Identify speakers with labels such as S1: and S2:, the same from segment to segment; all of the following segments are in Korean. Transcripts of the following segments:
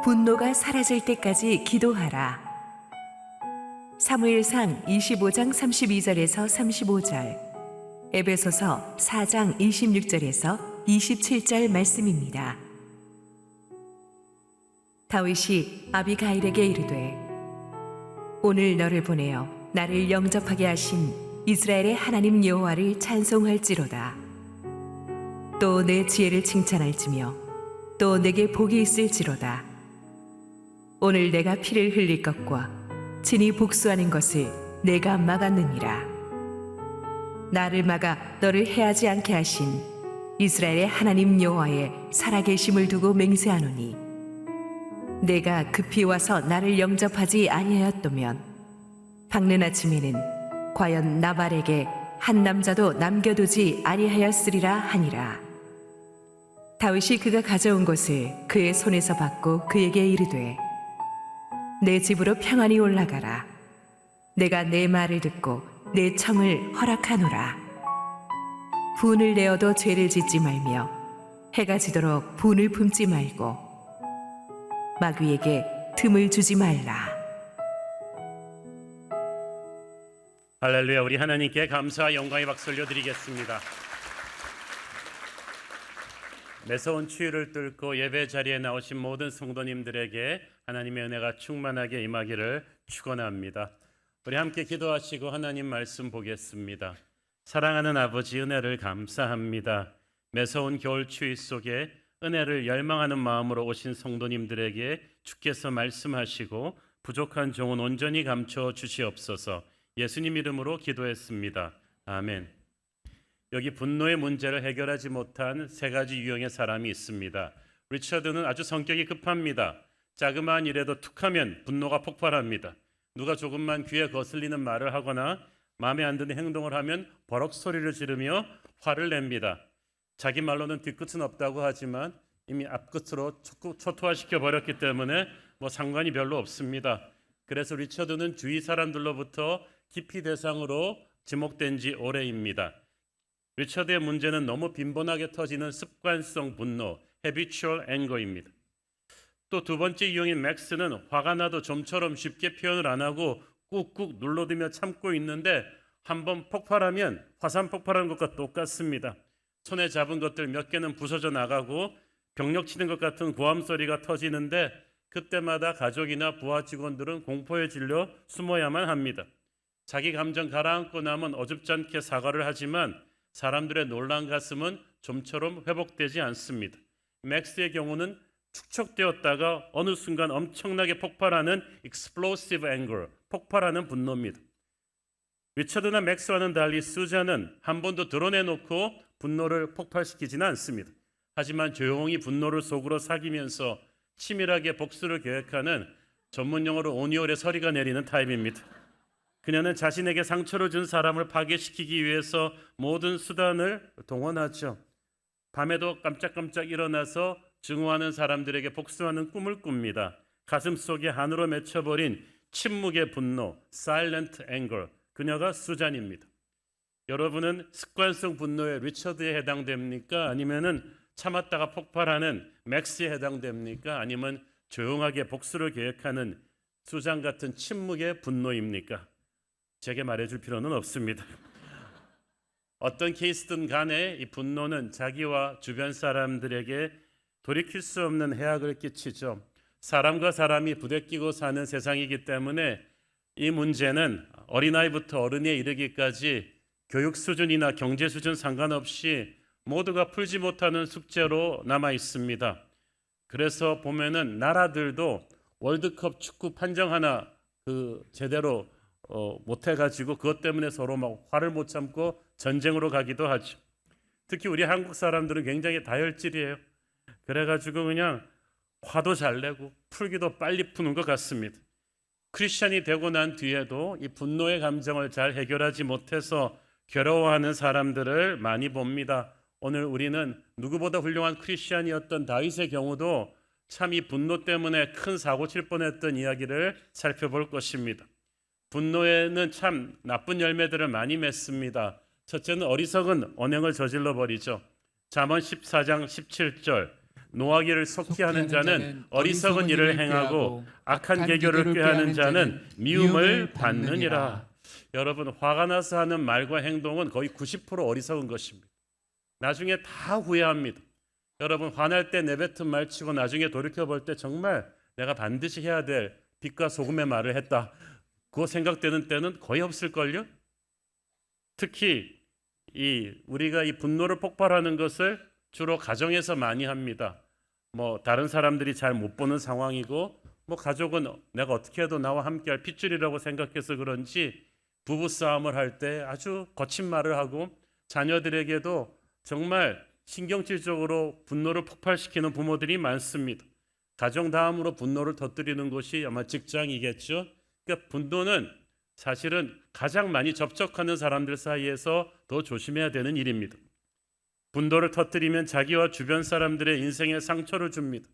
S1: 분노가 사라질 때까지 기도하라. 사무엘상 25장 32절에서 35절, 에베소서 4장 26절에서 27절 말씀입니다. 다윗이 아비가일에게 이르되 오늘 너를 보내어 나를 영접하게 하신 이스라엘의 하나님 여호와를 찬송할지로다. 또 내 지혜를 칭찬할지며 또 내게 복이 있을지로다. 오늘 내가 피를 흘릴 것과 친히 복수하는 것을 내가 막았느니라. 나를 막아 너를 해하지 않게 하신 이스라엘의 하나님 여호와의 살아계심을 두고 맹세하노니 내가 급히 와서 나를 영접하지 아니하였더면 밝는 아침에는 과연 나발에게 한 남자도 남겨두지 아니하였으리라 하니라. 다윗이 그가 가져온 것을 그의 손에서 받고 그에게 이르되 내 집으로 평안히 올라가라. 내가 내 말을 듣고 내 청을 허락하노라. 분을 내어도 죄를 짓지 말며 해가 지도록 분을 품지 말고 마귀에게 틈을 주지 말라.
S2: 할렐루야. 우리 하나님께 감사와 영광의 박수 올려드리겠습니다. 매서운 추위를 뚫고 예배 자리에 나오신 모든 성도님들에게 하나님의 은혜가 충만하게 임하기를 축원합니다. 우리 함께 기도하시고 하나님 말씀 보겠습니다. 사랑하는 아버지, 은혜를 감사합니다. 매서운 겨울 추위 속에 은혜를 열망하는 마음으로 오신 성도님들에게 주께서 말씀하시고 부족한 종은 온전히 감춰 주시옵소서. 예수님 이름으로 기도했습니다. 아멘. 여기 분노의 문제를 해결하지 못한 세 가지 유형의 사람이 있습니다. 리처드는 아주 성격이 급합니다. 자그마한 일에도 툭하면 분노가 폭발합니다. 누가 조금만 귀에 거슬리는 말을 하거나 마음에 안 드는 행동을 하면 버럭 소리를 지르며 화를 냅니다. 자기 말로는 뒤끝은 없다고 하지만 이미 앞끝으로 초토화시켜 버렸기 때문에 상관이 별로 없습니다. 그래서 리처드는 주위 사람들로부터 기피 대상으로 지목된 지 오래입니다. 리처드의 문제는 너무 빈번하게 터지는 습관성 분노, habitual anger입니다. 또 두 번째 유형인 맥스는 화가 나도 좀처럼 쉽게 표현을 안 하고 꾹꾹 눌러두며 참고 있는데 한번 폭발하면 화산 폭발하는 것과 똑같습니다. 손에 잡은 것들 몇 개는 부서져 나가고 병력 치는 것 같은 고함 소리가 터지는데 그때마다 가족이나 부하 직원들은 공포에 질려 숨어야만 합니다. 자기 감정 가라앉고 나면 어줍지 않게 사과를 하지만 사람들의 놀란 가슴은 좀처럼 회복되지 않습니다. 맥스의 경우는 축적되었다가 어느 순간 엄청나게 폭발하는 explosive anger, 폭발하는 분노입니다. 리처드나 맥스와는 달리 수잔은 한 번도 드러내놓고 분노를 폭발시키지는 않습니다. 하지만 조용히 분노를 속으로 사귀면서 치밀하게 복수를 계획하는 전문용어로 오니올의 서리가 내리는 타입입니다. 그녀는 자신에게 상처를 준 사람을 파괴시키기 위해서 모든 수단을 동원하죠. 밤에도 깜짝깜짝 일어나서 증오하는 사람들에게 복수하는 꿈을 꿉니다. 가슴속에 한으로 맺혀버린 침묵의 분노, silent anger, 그녀가 수잔입니다. 여러분은 습관성 분노의 리처드에 해당됩니까? 아니면은 참았다가 폭발하는 맥스에 해당됩니까? 아니면 조용하게 복수를 계획하는 수잔 같은 침묵의 분노입니까? 제게 말해줄 필요는 없습니다. 어떤 케이스든 간에 이 분노는 자기와 주변 사람들에게 돌이킬 수 없는 해악을 끼치죠. 사람과 사람이 부대끼고 사는 세상이기 때문에 이 문제는 어린아이부터 어른에 이르기까지 교육 수준이나 경제 수준 상관없이 모두가 풀지 못하는 숙제로 남아 있습니다. 그래서 보면은 나라들도 월드컵 축구 판정 하나 제대로 못 해가지고 그것 때문에 서로 막 화를 못 참고 전쟁으로 가기도 하죠. 특히 우리 한국 사람들은 굉장히 다혈질이에요. 그래가지고 그냥 화도 잘 내고 풀기도 빨리 푸는 것 같습니다. 크리스찬이 되고 난 뒤에도 이 분노의 감정을 잘 해결하지 못해서 괴로워하는 사람들을 많이 봅니다. 오늘 우리는 누구보다 훌륭한 크리스찬이었던 다윗의 경우도 참 이 분노 때문에 큰 사고 칠 뻔했던 이야기를 살펴볼 것입니다. 분노에는 참 나쁜 열매들을 많이 맺습니다. 첫째는 어리석은 언행을 저질러 버리죠. 잠언 14장 17절 노하기를 속히 하는 자는 어리석은 일을 행하고 악한 계교를 꾀하는 자는 미움을 받느니라. 여러분, 화가 나서 하는 말과 행동은 거의 90% 어리석은 것입니다. 나중에 다 후회합니다. 여러분, 화날 때 내뱉은 말치고 나중에 돌이켜볼 때 정말 내가 반드시 해야 될 빛과 소금의 말을 했다, 그거 생각되는 때는 거의 없을걸요. 특히 우리가 이 분노를 폭발하는 것을 주로 가정에서 많이 합니다. 다른 사람들이 잘 못 보는 상황이고, 가족은 내가 어떻게 해도 나와 함께할 핏줄이라고 생각해서 그런지 부부 싸움을 할 때 아주 거친 말을 하고, 자녀들에게도 정말 신경질적으로 분노를 폭발시키는 부모들이 많습니다. 가정 다음으로 분노를 터뜨리는 곳이 아마 직장이겠죠. 그러니까 분노는 사실은 가장 많이 접촉하는 사람들 사이에서 더 조심해야 되는 일입니다. 분노를 터뜨리면 자기와 주변 사람들의 인생에 상처를 줍니다.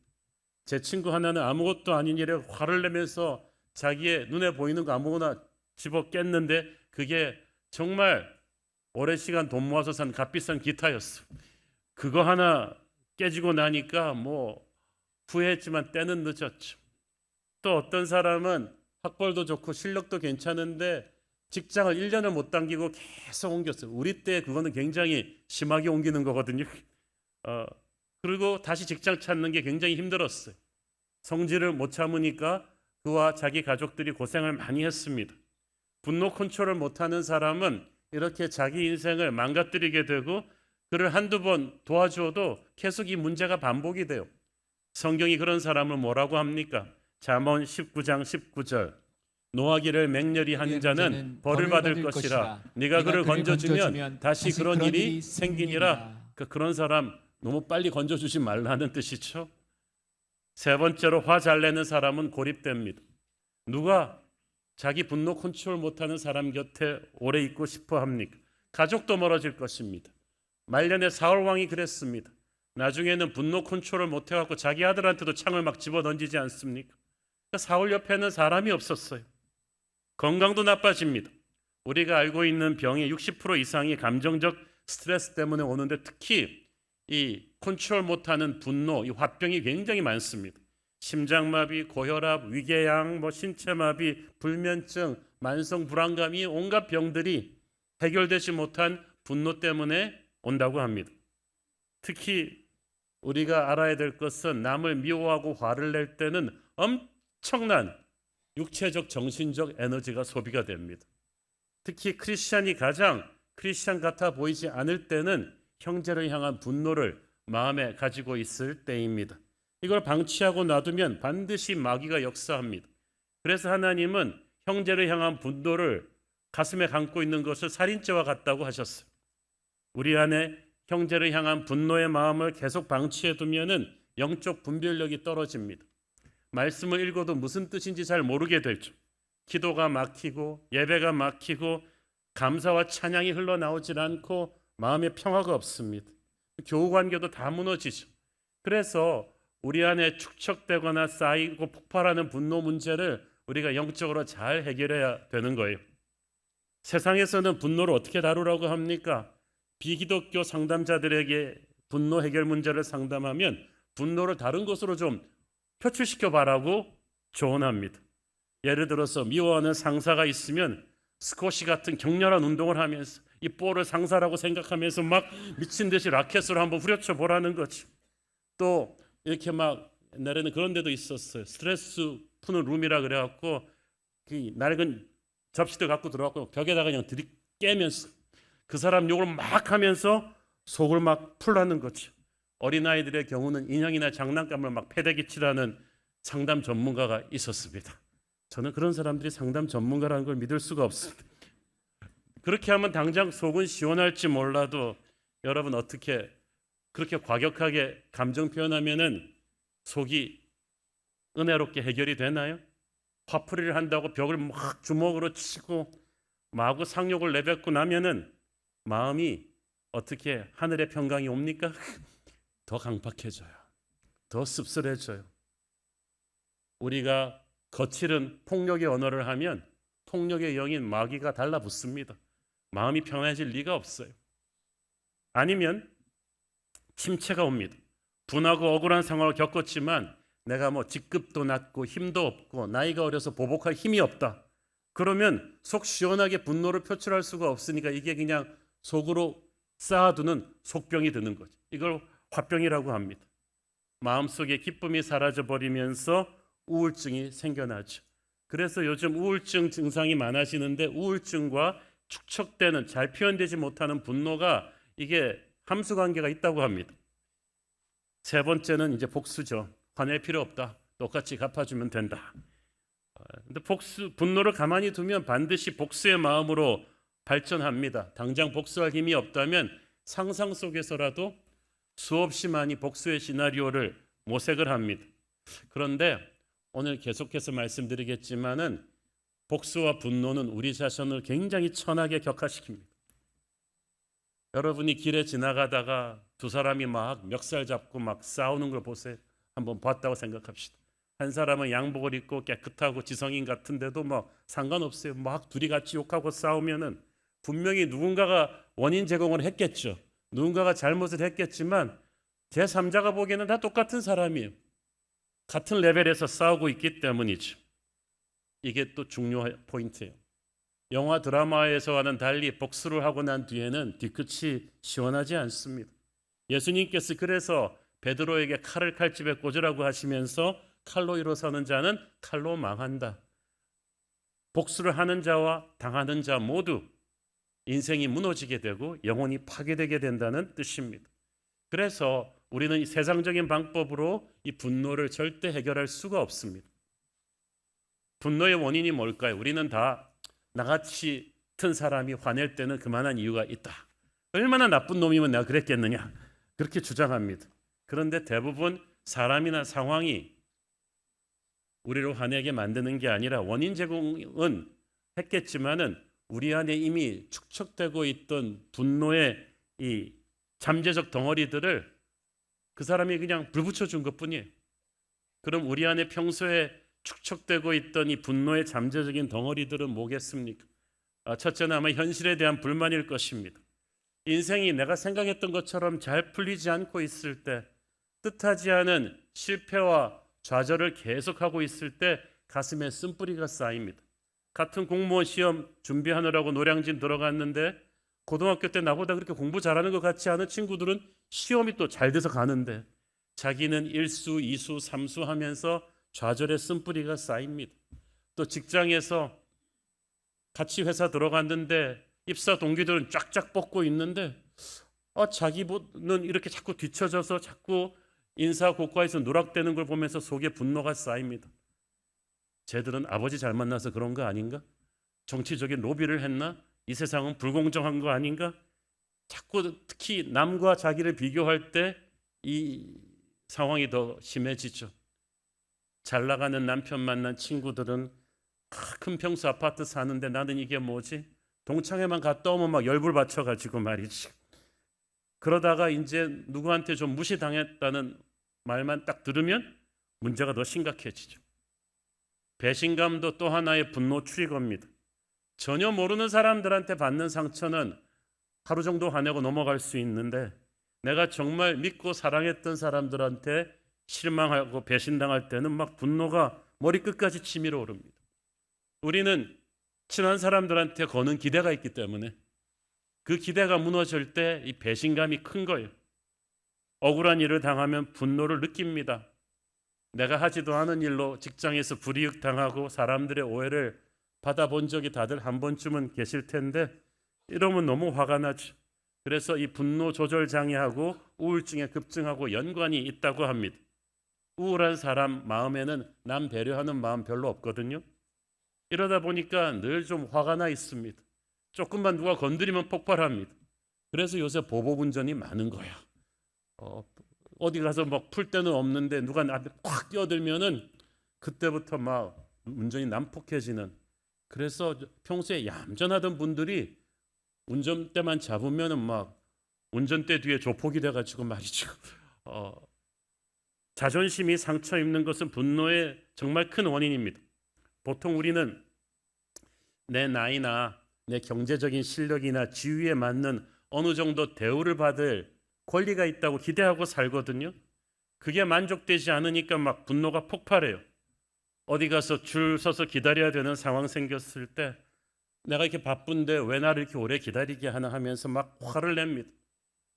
S2: 제 친구 하나는 아무것도 아닌 일에 화를 내면서 자기의 눈에 보이는 거 아무거나 집어 깼는데 그게 정말 오랜 시간 돈 모아서 산 값비싼 기타였어. 그거 하나 깨지고 나니까 후회했지만 때는 늦었죠. 또 어떤 사람은 학벌도 좋고 실력도 괜찮은데 직장을 1년을 못 당기고 계속 옮겼어요. 우리 때 그거는 굉장히 심하게 옮기는 거거든요. 그리고 다시 직장 찾는 게 굉장히 힘들었어요. 성질을 못 참으니까 그와 자기 가족들이 고생을 많이 했습니다. 분노 컨트롤을 못하는 사람은 이렇게 자기 인생을 망가뜨리게 되고, 그를 한두 번 도와줘도 계속 이 문제가 반복이 돼요. 성경이 그런 사람을 뭐라고 합니까? 잠언 19장 19절. 노하기를 맹렬히 한 자는 벌을 받을 것이라. 네가 그를 건져주면 다시 그런 일이 생기니라. 그런 사람 너무 빨리 건져주지 말라는 뜻이죠. 세 번째로, 화 잘 내는 사람은 고립됩니다. 누가 자기 분노 컨트롤 못하는 사람 곁에 오래 있고 싶어 합니까? 가족도 멀어질 것입니다. 말년에 사울 왕이 그랬습니다. 나중에는 분노 컨트롤을 못해갖고 자기 아들한테도 창을 막 집어던지지 않습니까? 사울 옆에는 사람이 없었어요. 건강도 나빠집니다. 우리가 알고 있는 병의 60% 이상이 감정적 스트레스 때문에 오는데, 특히 이 컨트롤 못하는 분노, 이 화병이 굉장히 많습니다. 심장마비, 고혈압, 위궤양, 신체마비, 불면증, 만성 불안감이 온갖 병들이 해결되지 못한 분노 때문에 온다고 합니다. 특히 우리가 알아야 될 것은 남을 미워하고 화를 낼 때는 엄청난 육체적, 정신적 에너지가 소비가 됩니다. 특히 크리스찬이 가장 크리스찬 같아 보이지 않을 때는 형제를 향한 분노를 마음에 가지고 있을 때입니다. 이걸 방치하고 놔두면 반드시 마귀가 역사합니다. 그래서 하나님은 형제를 향한 분노를 가슴에 감고 있는 것을 살인죄와 같다고 하셨어요. 우리 안에 형제를 향한 분노의 마음을 계속 방치해 두면은 영적 분별력이 떨어집니다. 말씀을 읽어도 무슨 뜻인지 잘 모르게 되죠. 기도가 막히고 예배가 막히고 감사와 찬양이 흘러나오질 않고 마음에 평화가 없습니다. 교우 관계도 다 무너지죠. 그래서 우리 안에 축적되거나 쌓이고 폭발하는 분노 문제를 우리가 영적으로 잘 해결해야 되는 거예요. 세상에서는 분노를 어떻게 다루라고 합니까? 비기독교 상담자들에게 분노 해결 문제를 상담하면 분노를 다른 것으로 좀 표출시켜 봐라고 조언합니다. 예를 들어서 미워하는 상사가 있으면 스쿼시 같은 격렬한 운동을 하면서 이 볼을 상사라고 생각하면서 막 미친 듯이 라켓으로 한번 후려쳐 보라는 거죠. 또 이렇게 막 옛날에는 그런 데도 있었어요. 스트레스 푸는 룸이라 그래갖고 그 낡은 접시들 갖고 들어갖고 벽에다가 그냥 들이깨면서 그 사람 욕을 막 하면서 속을 막 풀라는 거죠. 어린아이들의 경우는 인형이나 장난감을 막 패대기 칠하는 상담 전문가가 있었습니다. 저는 그런 사람들이 상담 전문가라는 걸 믿을 수가 없습니다. 그렇게 하면 당장 속은 시원할지 몰라도 여러분 어떻게 그렇게 과격하게 감정 표현하면은 속이 은혜롭게 해결이 되나요? 화풀이를 한다고 벽을 막 주먹으로 치고 마구 상욕을 내뱉고 나면은 마음이 어떻게 하늘의 평강이 옵니까? 더 강팍해져요. 더 씁쓸해져요. 우리가 거칠은 폭력의 언어를 하면 폭력의 영인 마귀가 달라붙습니다. 마음이 편해질 리가 없어요. 아니면 침체가 옵니다. 분하고 억울한 상황을 겪었지만 내가 뭐 직급도 낮고 힘도 없고 나이가 어려서 보복할 힘이 없다. 그러면 속 시원하게 분노를 표출할 수가 없으니까 이게 그냥 속으로 쌓아두는 속병이 드는 거죠. 이걸 화병이라고 합니다. 마음속에 기쁨이 사라져 버리면서 우울증이 생겨나죠. 그래서 요즘 우울증 증상이 많아지는데 우울증과 축적되는 잘 표현되지 못하는 분노가 이게 함수 관계가 있다고 합니다. 세 번째는 이제 복수죠. 화낼 필요 없다. 똑같이 갚아주면 된다. 근데 분노를 가만히 두면 반드시 복수의 마음으로 발전합니다. 당장 복수할 힘이 없다면 상상 속에서라도 수없이 많이 복수의 시나리오를 모색을 합니다. 그런데 오늘 계속해서 말씀드리겠지만은 복수와 분노는 우리 자신을 굉장히 천하게 격화시킵니다. 여러분이 길에 지나가다가 두 사람이 막 멱살 잡고 막 싸우는 걸 보세요. 한번 봤다고 생각합시다. 한 사람은 양복을 입고 깨끗하고 지성인 같은데도 뭐 상관없어요. 막 둘이 같이 욕하고 싸우면은 분명히 누군가가 원인 제공을 했겠죠. 누군가가 잘못을 했겠지만 제3자가 보기에는 다 똑같은 사람이에요. 같은 레벨에서 싸우고 있기 때문이죠. 이게 또 중요한 포인트예요. 영화 드라마에서와는 달리 복수를 하고 난 뒤에는 뒤끝이 시원하지 않습니다. 예수님께서 그래서 베드로에게 칼을 칼집에 꽂으라고 하시면서 칼로 일어서는 자는 칼로 망한다. 복수를 하는 자와 당하는 자 모두 인생이 무너지게 되고 영혼이 파괴되게 된다는 뜻입니다. 그래서 우리는 이 세상적인 방법으로 이 분노를 절대 해결할 수가 없습니다. 분노의 원인이 뭘까요? 우리는 다 나같이 튼 사람이 화낼 때는 그만한 이유가 있다. 얼마나 나쁜 놈이면 내가 그랬겠느냐. 그렇게 주장합니다. 그런데 대부분 사람이나 상황이 우리를 화내게 만드는 게 아니라 원인 제공은 했겠지만은 우리 안에 이미 축적되고 있던 분노의 이 잠재적 덩어리들을 그 사람이 그냥 불 붙여준 것뿐이에요. 그럼 우리 안에 평소에 축적되고 있던 이 분노의 잠재적인 덩어리들은 뭐겠습니까? 첫째는 아마 현실에 대한 불만일 것입니다. 인생이 내가 생각했던 것처럼 잘 풀리지 않고 있을 때, 뜻하지 않은 실패와 좌절을 계속하고 있을 때 가슴에 쓴뿌리가 쌓입니다. 같은 공무원 시험 준비하느라고 노량진 들어갔는데 고등학교 때 나보다 그렇게 공부 잘하는 것 같지 않은 친구들은 시험이 또 잘 돼서 가는데 자기는 1수, 2수, 3수 하면서 좌절의 쓴뿌리가 쌓입니다. 또 직장에서 같이 회사 들어갔는데 입사 동기들은 쫙쫙 뻗고 있는데 자기는 이렇게 자꾸 뒤처져서 자꾸 인사 고과에서 누락되는 걸 보면서 속에 분노가 쌓입니다. 쟤들은 아버지 잘 만나서 그런 거 아닌가? 정치적인 로비를 했나? 이 세상은 불공정한 거 아닌가? 자꾸 특히 남과 자기를 비교할 때 이 상황이 더 심해지죠. 잘 나가는 남편 만난 친구들은 큰 평수 아파트 사는데 나는 이게 뭐지? 동창회만 갔다 오면 막 열불 받쳐가지고 말이지. 그러다가 이제 누구한테 좀 무시당했다는 말만 딱 들으면 문제가 더 심각해지죠. 배신감도 또 하나의 분노 트리거입니다. 전혀 모르는 사람들한테 받는 상처는 하루 정도 화내고 넘어갈 수 있는데 내가 정말 믿고 사랑했던 사람들한테 실망하고 배신당할 때는 막 분노가 머리끝까지 치밀어 오릅니다. 우리는 친한 사람들한테 거는 기대가 있기 때문에 그 기대가 무너질 때 이 배신감이 큰 거예요. 억울한 일을 당하면 분노를 느낍니다. 내가 하지도 않은 일로 직장에서 불이익 당하고 사람들의 오해를 받아본 적이 다들 한 번쯤은 계실 텐데 이러면 너무 화가 나죠. 그래서 이 분노 조절 장애하고 우울증에 급증하고 연관이 있다고 합니다. 우울한 사람 마음에는 남 배려하는 마음 별로 없거든요. 이러다 보니까 늘 좀 화가 나 있습니다. 조금만 누가 건드리면 폭발합니다. 그래서 요새 보복 운전이 많은 거야. 어디 가서 막 풀 데는 없는데 누가 나한테 확 끼어들면은 그때부터 막 운전이 난폭해지는. 그래서 평소에 얌전하던 분들이 운전대만 잡으면은 막 운전대 뒤에 조폭이 돼가지고 말이죠. 자존심이 상처 입는 것은 분노의 정말 큰 원인입니다. 보통 우리는 내 나이나 내 경제적인 실력이나 지위에 맞는 어느 정도 대우를 받을 권리가 있다고 기대하고 살거든요. 그게 만족되지 않으니까 막 분노가 폭발해요. 어디 가서 줄 서서 기다려야 되는 상황 생겼을 때 내가 이렇게 바쁜데 왜 나를 이렇게 오래 기다리게 하나 하면서 막 화를 냅니다.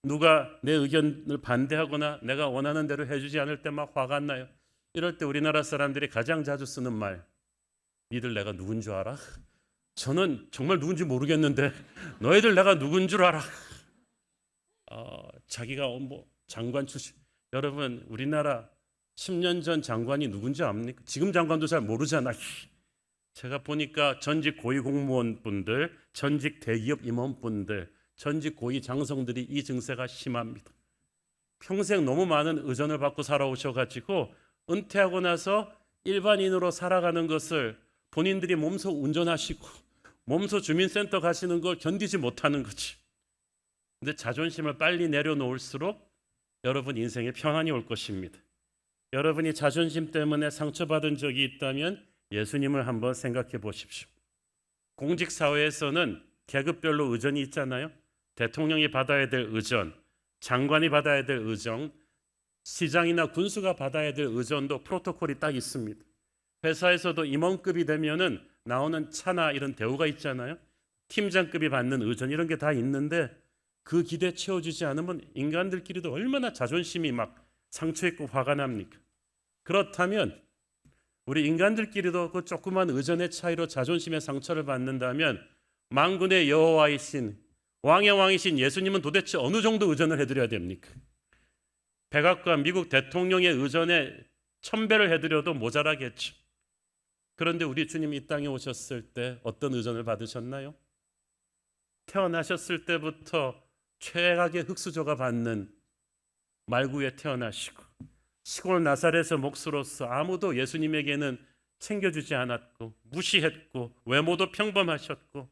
S2: 누가 내 의견을 반대하거나 내가 원하는 대로 해주지 않을 때 막 화가 나요. 이럴 때 우리나라 사람들이 가장 자주 쓰는 말, 니들 내가 누군 줄 알아? 저는 정말 누군지 모르겠는데 너희들 내가 누군 줄 알아? 자기가 뭐 장관 출신. 여러분 우리나라 10년 전 장관이 누군지 압니까? 지금 장관도 잘 모르잖아. 제가 보니까 전직 고위공무원분들, 전직 대기업 임원분들, 전직 고위 장성들이 이 증세가 심합니다. 평생 너무 많은 의전을 받고 살아오셔가지고 은퇴하고 나서 일반인으로 살아가는 것을 본인들이 몸소 운전하시고 몸소 주민센터 가시는 걸 견디지 못하는 거지. 근데 자존심을 빨리 내려놓을수록 여러분 인생에 평안이 올 것입니다. 여러분이 자존심 때문에 상처받은 적이 있다면 예수님을 한번 생각해 보십시오. 공직사회에서는 계급별로 의전이 있잖아요. 대통령이 받아야 될 의전, 장관이 받아야 될 의전, 시장이나 군수가 받아야 될 의전도 프로토콜이 딱 있습니다. 회사에서도 임원급이 되면은 나오는 차나 이런 대우가 있잖아요. 팀장급이 받는 의전 이런 게 다 있는데 그 기대 채워주지 않으면 인간들끼리도 얼마나 자존심이 막 상처있고 화가 납니까? 그렇다면 우리 인간들끼리도 그 조그만 의전의 차이로 자존심의 상처를 받는다면 만군의 여호와이신 왕의 왕이신 예수님은 도대체 어느 정도 의전을 해드려야 됩니까? 백악관 미국 대통령의 의전에 1000배를 해드려도 모자라겠죠. 그런데 우리 주님이 이 땅에 오셨을 때 어떤 의전을 받으셨나요? 태어나셨을 때부터 최악의 흙수저가 받는 말구에 태어나시고 시골 나사렛의 몫으로서 아무도 예수님에게는 챙겨주지 않았고 무시했고 외모도 평범하셨고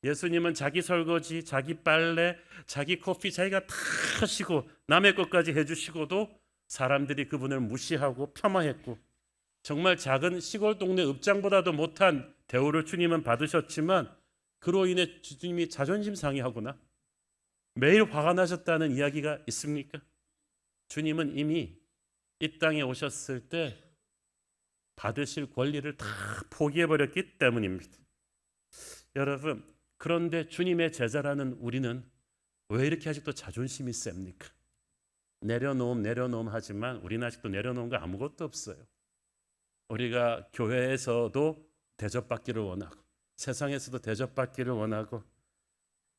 S2: 예수님은 자기 설거지, 자기 빨래, 자기 커피 자기가 다 하시고 남의 것까지 해주시고도 사람들이 그분을 무시하고 폄하했고 정말 작은 시골 동네 읍장보다도 못한 대우를 주님은 받으셨지만 그로 인해 주님이 자존심 상해하거나 매일 화가 나셨다는 이야기가 있습니까? 주님은 이미 이 땅에 오셨을 때 받으실 권리를 다 포기해버렸기 때문입니다. 여러분, 그런데 주님의 제자라는 우리는 왜 이렇게 아직도 자존심이 셉니까? 내려놓음 하지만 우리는 아직도 내려놓은 거 아무것도 없어요. 우리가 교회에서도 대접받기를 원하고 세상에서도 대접받기를 원하고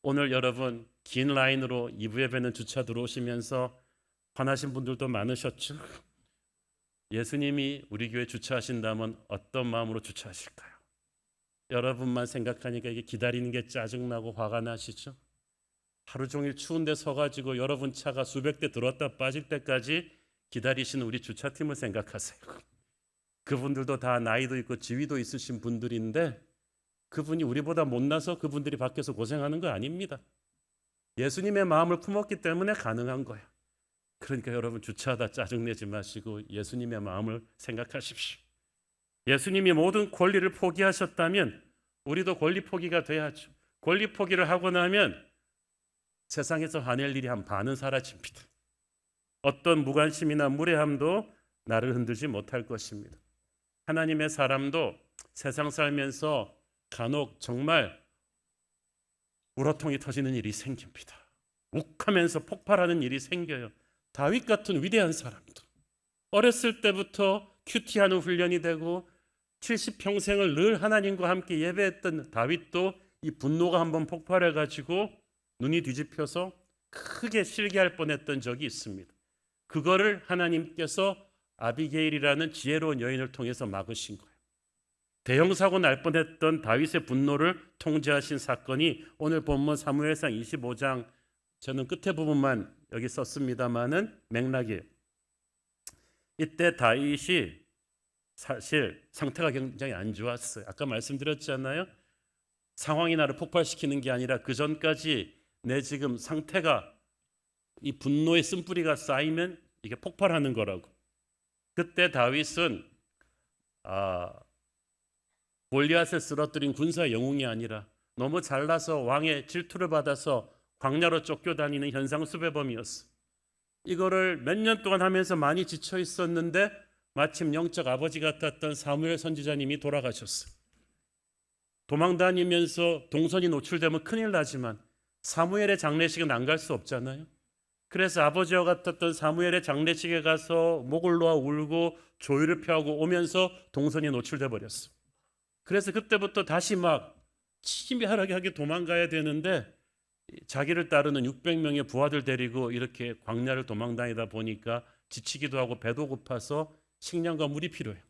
S2: 오늘 여러분 긴 라인으로 2부 예배는 주차 들어오시면서 화나신 분들도 많으셨죠? 예수님이 우리 교회 주차하신다면 어떤 마음으로 주차하실까요? 여러분만 생각하니까 이게 기다리는 게 짜증나고 화가 나시죠? 하루 종일 추운데 서가지고 여러분 차가 수백 대 들었다 빠질 때까지 기다리시는 우리 주차팀을 생각하세요. 그분들도 다 나이도 있고 지위도 있으신 분들인데 그분이 우리보다 못나서 그분들이 밖에서 고생하는 거 아닙니다. 예수님의 마음을 품었기 때문에 가능한 거예요. 그러니까 여러분 주차하다 짜증내지 마시고 예수님의 마음을 생각하십시오. 예수님이 모든 권리를 포기하셨다면 우리도 권리 포기가 돼야죠. 권리 포기를 하고 나면 세상에서 화낼 일이 한 반은 사라집니다. 어떤 무관심이나 무례함도 나를 흔들지 못할 것입니다. 하나님의 사람도 세상 살면서 간혹 정말 우러통이 터지는 일이 생깁니다. 욱하면서 폭발하는 일이 생겨요. 다윗 같은 위대한 사람도 어렸을 때부터 큐티하는 훈련이 되고 70평생을 늘 하나님과 함께 예배했던 다윗도 이 분노가 한번 폭발해가지고 눈이 뒤집혀서 크게 실개할 뻔했던 적이 있습니다. 그거를 하나님께서 아비게일이라는 지혜로운 여인을 통해서 막으신 거예요. 대형 사고 날 뻔했던 다윗의 분노를 통제하신 사건이 오늘 본문 사무엘상 25장 저는 끝에 부분만 여기 썼습니다마는 맥락이에요. 이때 다윗이 사실 상태가 굉장히 안 좋았어요. 아까 말씀드렸잖아요. 상황이 나를 폭발시키는 게 아니라 그 전까지 내 지금 상태가 이 분노의 쓴뿌리가 쌓이면 이게 폭발하는 거라고. 그때 다윗은 골리앗을 쓰러뜨린 군사 영웅이 아니라 너무 잘나서 왕의 질투를 받아서 광야로 쫓겨다니는 현상 수배범이었어. 이거를 몇 년 동안 하면서 많이 지쳐 있었는데 마침 영적 아버지 같았던 사무엘 선지자님이 돌아가셨어요. 도망 다니면서 동선이 노출되면 큰일 나지만 사무엘의 장례식은 안 갈 수 없잖아요. 그래서 아버지와 같았던 사무엘의 장례식에 가서 목을 놓아 울고 조의를 표하고 오면서 동선이 노출돼 버렸어. 그래서 그때부터 다시 막 치밀하게 도망가야 되는데 자기를 따르는 600명의 부하들 데리고 이렇게 광야를 도망 다니다 보니까 지치기도 하고 배도 고파서 식량과 물이 필요해요.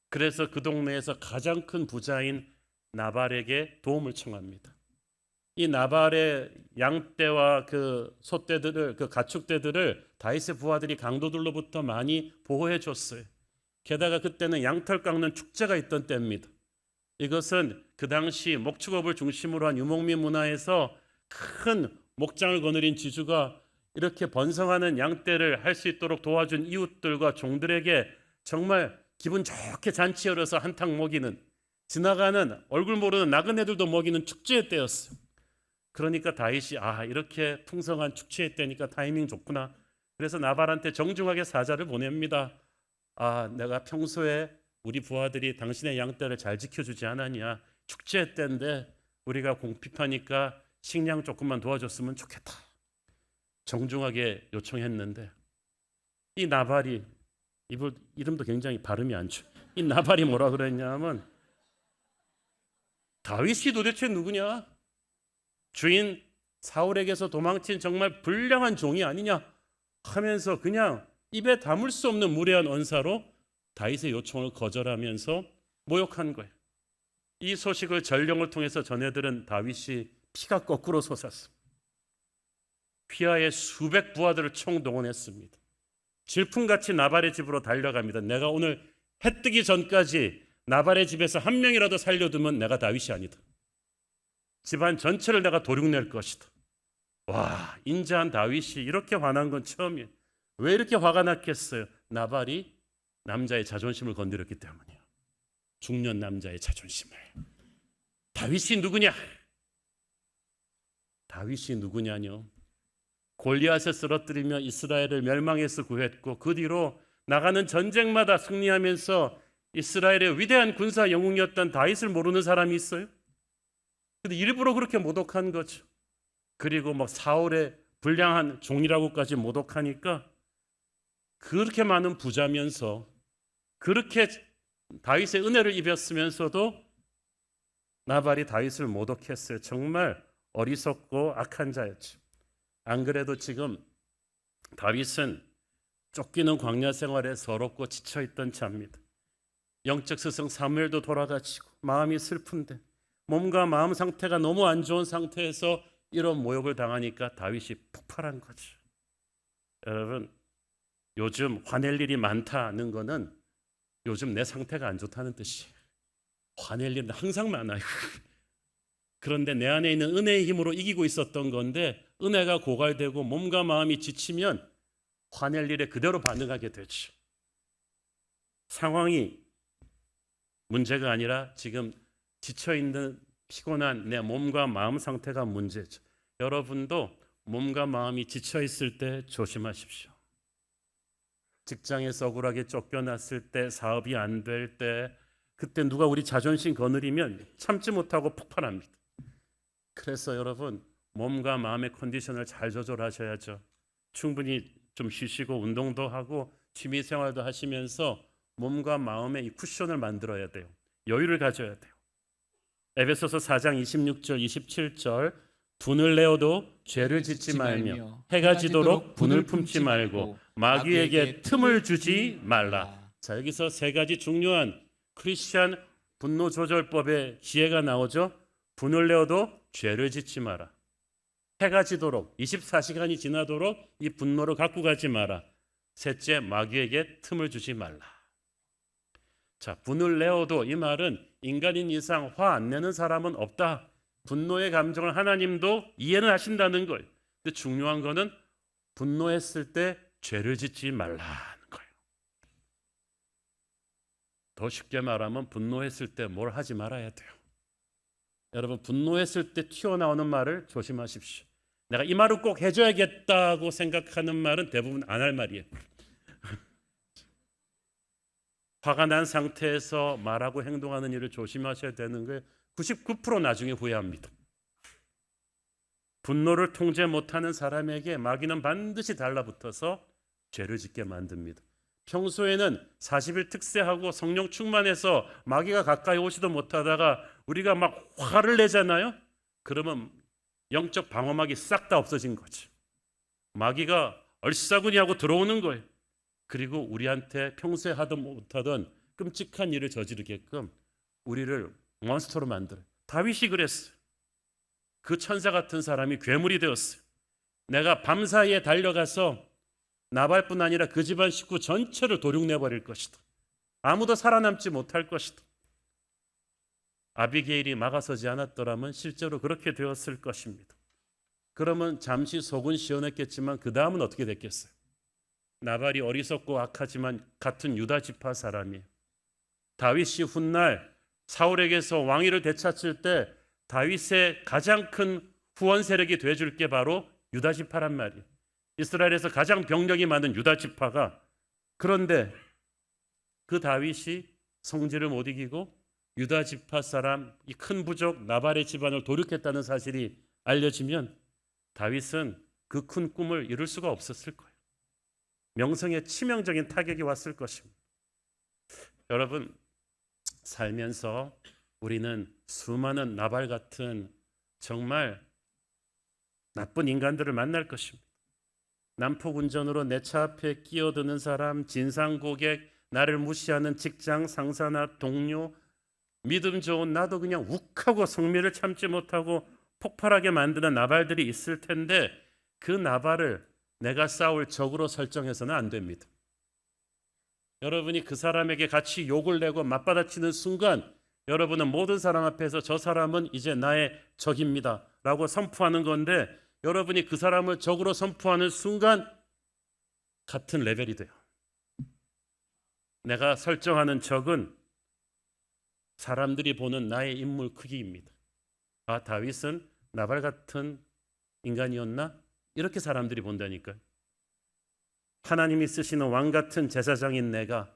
S2: 그래서 그 동네에서 가장 큰 부자인 나발에게 도움을 청합니다. 이 나발의 양떼와 그 소떼들을, 그 가축떼들을 다윗의 부하들이 강도들로부터 많이 보호해 줬어요. 게다가 그때는 양털 깎는 축제가 있던 때입니다. 이것은 그 당시 목축업을 중심으로 한 유목민 문화에서 큰 목장을 거느린 지주가 이렇게 번성하는 양떼를 할 수 있도록 도와준 이웃들과 종들에게 정말 기분 좋게 잔치 열어서 한탕 먹이는, 지나가는 얼굴 모르는 나그네들도 먹이는 축제의 때였어요. 그러니까 다윗이 이렇게 풍성한 축제의 때니까 타이밍 좋구나. 그래서 나발한테 정중하게 사자를 보냅니다. 내가 평소에 우리 부하들이 당신의 양떼를 잘 지켜주지 않았냐. 축제 때인데 우리가 공핍하니까 식량 조금만 도와줬으면 좋겠다. 정중하게 요청했는데 이 나발이, 이름도 굉장히 발음이 안 좋아. 이 나발이 뭐라 그랬냐면 다윗이 도대체 누구냐? 주인 사울에게서 도망친 정말 불량한 종이 아니냐 하면서 그냥 입에 담을 수 없는 무례한 언사로 다윗의 요청을 거절하면서 모욕한 거예요. 이 소식을 전령을 통해서 전해들은 다윗이 피가 거꾸로 솟았습니다. 휘하의 수백 부하들을 총동원했습니다. 질풍같이 나발의 집으로 달려갑니다. 내가 오늘 해 뜨기 전까지 나발의 집에서 한 명이라도 살려두면 내가 다윗이 아니다. 집안 전체를 내가 도륙낼 것이다. 와, 인자한 다윗이 이렇게 화난 건 처음이에요. 왜 이렇게 화가 났겠어요? 나발이 남자의 자존심을 건드렸기 때문이에요. 중년 남자의 자존심을. 다윗이 누구냐? 다윗이 누구냐뇨? 골리앗을 쓰러뜨리며 이스라엘을 멸망에서 구했고 그 뒤로 나가는 전쟁마다 승리하면서 이스라엘의 위대한 군사 영웅이었던 다윗을 모르는 사람이 있어요? 근데 일부러 그렇게 모독한 거죠. 그리고 막 사울의 불량한 종이라고까지 모독하니까 그렇게 많은 부자면서 그렇게 다윗의 은혜를 입었으면서도 나발이 다윗을 모독했어요. 정말 어리석고 악한 자였죠. 안 그래도 지금 다윗은 쫓기는 광야 생활에 서럽고 지쳐있던 자입니다. 영적 스승 사무엘도 돌아가시고 마음이 슬픈데 몸과 마음 상태가 너무 안 좋은 상태에서 이런 모욕을 당하니까 다윗이 폭발한 거죠. 여러분, 요즘 화낼 일이 많다는 거는 요즘 내 상태가 안 좋다는 뜻이에요. 화낼 일은 항상 많아요. 그런데 내 안에 있는 은혜의 힘으로 이기고 있었던 건데 은혜가 고갈되고 몸과 마음이 지치면 화낼 일에 그대로 반응하게 되죠. 상황이 문제가 아니라 지금 지쳐있는 피곤한 내 몸과 마음 상태가 문제죠. 여러분도 몸과 마음이 지쳐있을 때 조심하십시오. 직장에서 억울하게 쫓겨났을 때, 사업이 안 될 때, 그때 누가 우리 자존심 거느리면 참지 못하고 폭발합니다. 그래서 여러분, 몸과 마음의 컨디션을 잘 조절하셔야죠. 충분히 좀 쉬시고 운동도 하고 취미 생활도 하시면서 몸과 마음의 이 쿠션을 만들어야 돼요. 여유를 가져야 돼요. 에베소서 4장 26절 27절 분을 내어도 죄를 짓지 말며 해가 지도록 분을 품지 말고 마귀에게 틈을 주지 말라. 자, 여기서 세 가지 중요한 크리스찬 분노 조절법의 지혜가 나오죠. 분을 내어도 죄를 짓지 마라. 해가 지도록 24시간이 지나도록 이 분노를 갖고 가지 마라. 셋째, 마귀에게 틈을 주지 말라. 자, 분을 내어도 이 말은 인간인 이상 화 안 내는 사람은 없다. 분노의 감정을 하나님도 이해는 하신다는 거예요. 근데 중요한 거는 분노했을 때 죄를 짓지 말라는 거예요. 더 쉽게 말하면 분노했을 때 뭘 하지 말아야 돼요. 여러분, 분노했을 때 튀어나오는 말을 조심하십시오. 내가 이 말을 꼭 해줘야겠다고 생각하는 말은 대부분 안 할 말이에요. 화가 난 상태에서 말하고 행동하는 일을 조심하셔야 되는 거예요. 99% 나중에 후회합니다. 분노를 통제 못하는 사람에게 마귀는 반드시 달라붙어서 죄를 짓게 만듭니다. 평소에는 40일 특세하고 성령 충만해서 마귀가 가까이 오지도 못하다가 우리가 막 화를 내잖아요. 그러면 영적 방어막이 싹 다 없어진 거죠. 마귀가 얼싸구니 하고 들어오는 거예요. 그리고 우리한테 평소에 하던 못하던 끔찍한 일을 저지르게끔 우리를 몬스터로 만들어요. 다윗이 그랬어요. 그 천사 같은 사람이 괴물이 되었어요. 내가 밤사이에 달려가서 나발뿐 아니라 그 집안 식구 전체를 도륙내버릴 것이다. 아무도 살아남지 못할 것이다. 아비게일이 막아서지 않았더라면 실제로 그렇게 되었을 것입니다. 그러면 잠시 속은 시원했겠지만 그 다음은 어떻게 됐겠어요? 나발이 어리석고 악하지만 같은 유다 지파 사람이에요. 다윗이 훗날 사울에게서 왕위를 되찾을 때 다윗의 가장 큰 후원 세력이 돼줄 게 바로 유다 지파란 말이에요. 이스라엘에서 가장 병력이 많은 유다 지파가, 그런데 그 다윗이 성질을 못 이기고 유다 지파 사람 이 큰 부족 나발의 집안을 도륙했다는 사실이 알려지면 다윗은 그 큰 꿈을 이룰 수가 없었을 거예요. 명성에 치명적인 타격이 왔을 것입니다. 여러분, 살면서 우리는 수많은 나발 같은 정말 나쁜 인간들을 만날 것입니다. 난폭 운전으로 내 차 앞에 끼어드는 사람, 진상 고객, 나를 무시하는 직장 상사나 동료, 믿음 좋은 나도 그냥 욱하고 성미를 참지 못하고 폭발하게 만드는 나발들이 있을 텐데 그 나발을 내가 싸울 적으로 설정해서는 안 됩니다. 여러분이 그 사람에게 같이 욕을 내고 맞받아치는 순간 여러분은 모든 사람 앞에서 저 사람은 이제 나의 적입니다 라고 선포하는 건데, 여러분이 그 사람을 적으로 선포하는 순간 같은 레벨이 돼요. 내가 설정하는 적은 사람들이 보는 나의 인물 크기입니다. 아, 다윗은 나발 같은 인간이었나? 이렇게 사람들이 본다니까요. 하나님이 쓰시는 왕 같은 제사장인 내가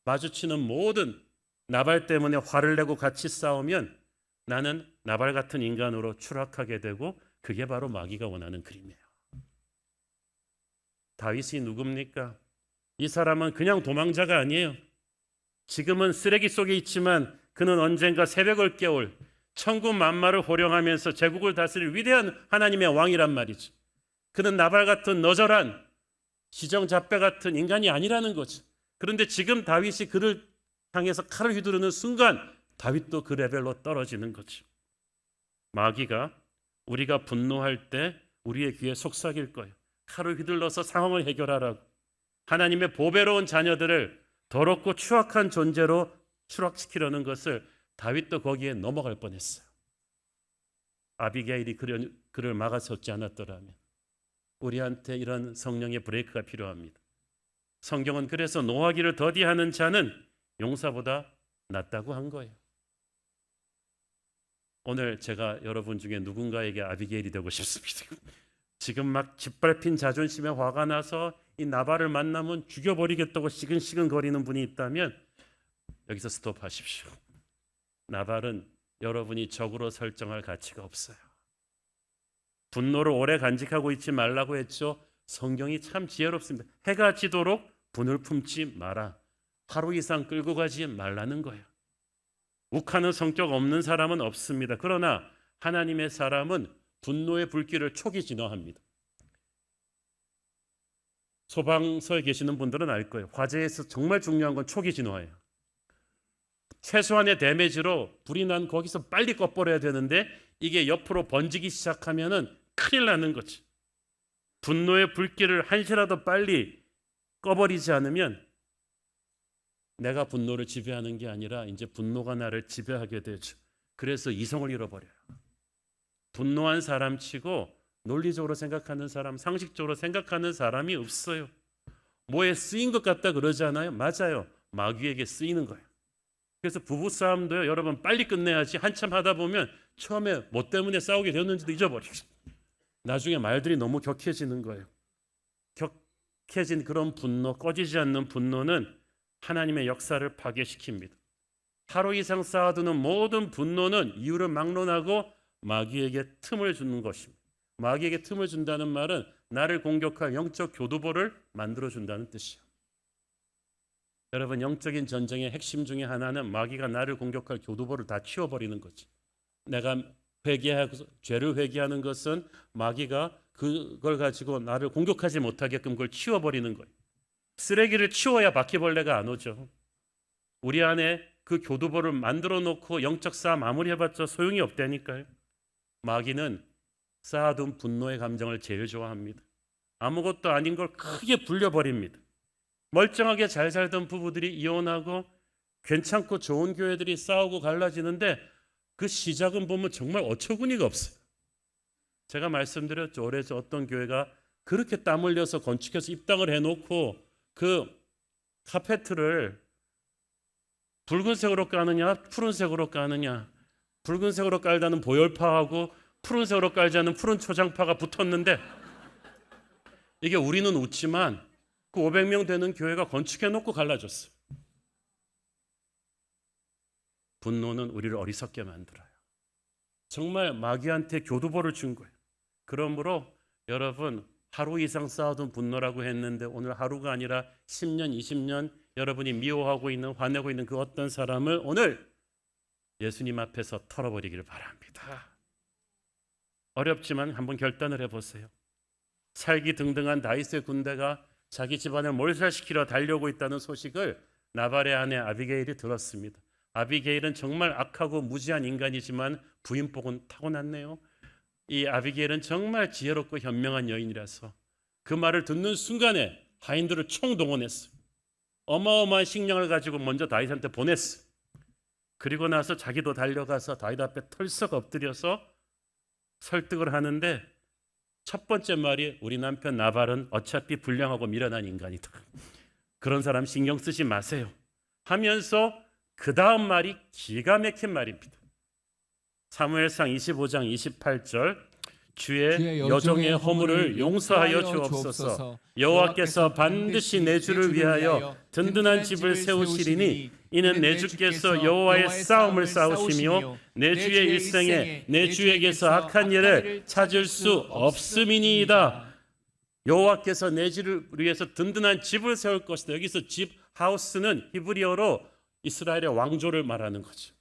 S2: 마주치는 모든 나발 때문에 화를 내고 같이 싸우면 나는 나발 같은 인간으로 추락하게 되고, 그게 바로 마귀가 원하는 그림이에요. 다윗이 누굽니까? 이 사람은 그냥 도망자가 아니에요. 지금은 쓰레기 속에 있지만 그는 언젠가 새벽을 깨울 천군 만마를 호령하면서 제국을 다스릴 위대한 하나님의 왕이란 말이죠. 그는 나발 같은 너절한 시정잡배 같은 인간이 아니라는 거죠. 그런데 지금 다윗이 그를 향해서 칼을 휘두르는 순간 다윗도 그 레벨로 떨어지는 거죠. 마귀가 우리가 분노할 때 우리의 귀에 속삭일 거예요. 칼을 휘둘러서 상황을 해결하라고. 하나님의 보배로운 자녀들을 더럽고 추악한 존재로 추락시키려는 것을 다윗도 거기에 넘어갈 뻔했어요. 아비게일이 그를 막아섰지 않았더라면 우리한테 이런 성령의 브레이크가 필요합니다. 성경은 그래서 노하기를 더디하는 자는 용사보다 낫다고 한 거예요. 오늘 제가 여러분 중에 누군가에게 아비게일이 되고 싶습니다. 지금 막 짓밟힌 자존심에 화가 나서 이 나발을 만나면 죽여버리겠다고 시근시근 거리는 분이 있다면 여기서 스톱하십시오. 나발은 여러분이 적으로 설정할 가치가 없어요. 분노를 오래 간직하고 있지 말라고 했죠. 성경이 참 지혜롭습니다. 해가 지도록 분을 품지 마라. 하루 이상 끌고 가지 말라는 거예요. 욱하는 성격 없는 사람은 없습니다. 그러나 하나님의 사람은 분노의 불길을 초기 진화합니다. 소방서에 계시는 분들은 알 거예요. 화재에서 정말 중요한 건 초기 진화예요. 최소한의 데미지로 불이 난 거기서 빨리 꺼버려야 되는데 이게 옆으로 번지기 시작하면은 큰일 나는 거지. 분노의 불길을 한시라도 빨리 꺼버리지 않으면 내가 분노를 지배하는 게 아니라 이제 분노가 나를 지배하게 되죠. 그래서 이성을 잃어버려요. 분노한 사람 치고 논리적으로 생각하는 사람, 상식적으로 생각하는 사람이 없어요. 뭐에 쓰인 것 같다 그러잖아요. 맞아요. 마귀에게 쓰이는 거예요. 그래서 부부싸움도요. 여러분 빨리 끝내야지 한참 하다 보면 처음에 뭐 때문에 싸우게 되었는지도 잊어버리죠. 나중에 말들이 너무 격해지는 거예요. 격해진 그런 분노, 꺼지지 않는 분노는 하나님의 역사를 파괴시킵니다. 하루 이상 쌓아두는 모든 분노는 이유를 막론하고 마귀에게 틈을 주는 것입니다. 마귀에게 틈을 준다는 말은 나를 공격할 영적 교두보를 만들어준다는 뜻이에요. 여러분, 영적인 전쟁의 핵심 중에 하나는 마귀가 나를 공격할 교두보를 다 치워버리는 거지. 내가 회개하고 죄를 회개하는 것은 마귀가 그걸 가지고 나를 공격하지 못하게끔 그걸 치워버리는 거예요. 쓰레기를 치워야 바퀴벌레가 안 오죠. 우리 안에 그 교두보를 만들어 놓고 영적 싸움 마무리해봤자 소용이 없다니까요. 마귀는 쌓아둔 분노의 감정을 제일 좋아합니다. 아무것도 아닌 걸 크게 불려버립니다. 멀쩡하게 잘 살던 부부들이 이혼하고 괜찮고 좋은 교회들이 싸우고 갈라지는데 그 시작은 보면 정말 어처구니가 없어요. 제가 말씀드렸죠. 올해 어떤 교회가 그렇게 땀 흘려서 건축해서 입당을 해놓고 그 카페트를 붉은색으로 까느냐 푸른색으로 까느냐, 붉은색으로 깔다는 보열파하고 푸른색으로 깔지 않는 푸른 초장파가 붙었는데, 이게 우리는 웃지만 그 500명 되는 교회가 건축해놓고 갈라졌어요. 분노는 우리를 어리석게 만들어요. 정말 마귀한테 교두보를 준 거예요. 그러므로 여러분, 하루 이상 쌓아둔 분노라고 했는데 오늘 하루가 아니라 10년, 20년 여러분이 미워하고 있는, 화내고 있는 그 어떤 사람을 오늘 예수님 앞에서 털어버리기를 바랍니다. 어렵지만 한번 결단을 해보세요. 살기 등등한 다윗의 군대가 자기 집안을 몰살시키려 달려오고 있다는 소식을 나발의 아내 아비게일이 들었습니다. 아비게일은 정말 악하고 무지한 인간이지만 부인복은 타고났네요. 이 아비게일은 정말 지혜롭고 현명한 여인이라서 그 말을 듣는 순간에 하인들을 총동원했어요. 어마어마한 식량을 가지고 먼저 다윗한테 보냈어요. 그리고 나서 자기도 달려가서 다윗 앞에 털썩 엎드려서 설득을 하는데 첫 번째 말이 우리 남편 나발은 어차피 불량하고 미련한 인간이다. 그런 사람 신경 쓰지 마세요 하면서 그 다음 말이 기가 막힌 말입니다. 사무엘상 25장 28절 주의 여종의 허물을 용서하여 주옵소서. 여호와께서 반드시 내 주를 위하여 든든한 집을 세우시리니 이는 내 주께서 여호와의 싸움을 싸우시며 내 주의 일생에 내 주에게서 악한 일을 찾을 수 없음이니이다. 여호와께서 내 주를 위해서 든든한 집을 세울 것이다. 여기서 집, 하우스는 히브리어로 이스라엘의 왕조를 말하는 거죠.